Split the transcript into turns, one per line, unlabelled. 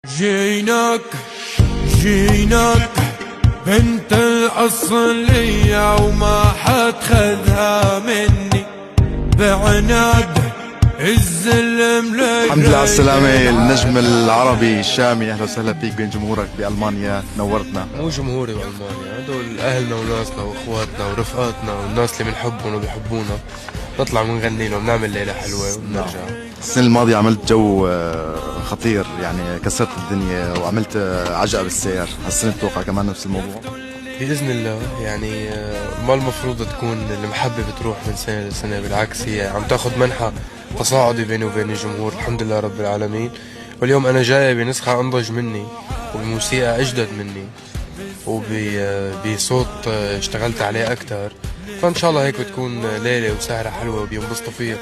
جيناك بنت الأصلية وما حد خذها مني بعناد الزلم لك.
الحمد لله على السلامة النجم العربي الشامي، أهلا وسهلا فيك بين جمهورك بألمانيا، نورتنا.
مو جمهوري بألمانيا، هدول أهلنا وناسنا وإخواتنا ورفقاتنا والناس اللي بنحبهم وبيحبونا، نطلع ونغني لهم، نعمل ليلة حلوة ونرجع.
السنة الماضية عملت جو خطير، يعني كسرت الدنيا وعملت عجقة بالسير. هالسنة بتوقع كمان نفس الموضوع
بإذن الله. يعني ما المفروض تكون المحبة بتروح من سنة لسنة، بالعكس هي عم تاخد منحى تصاعدي بيني وبين الجمهور، الحمد لله رب العالمين. واليوم أنا جاي بنسخة أنضج مني وبموسيقى أجدد مني وبصوت اشتغلت عليه أكتر، فإن شاء الله هيك بتكون ليلة وسهرة حلوة وبينبسطوا فيها.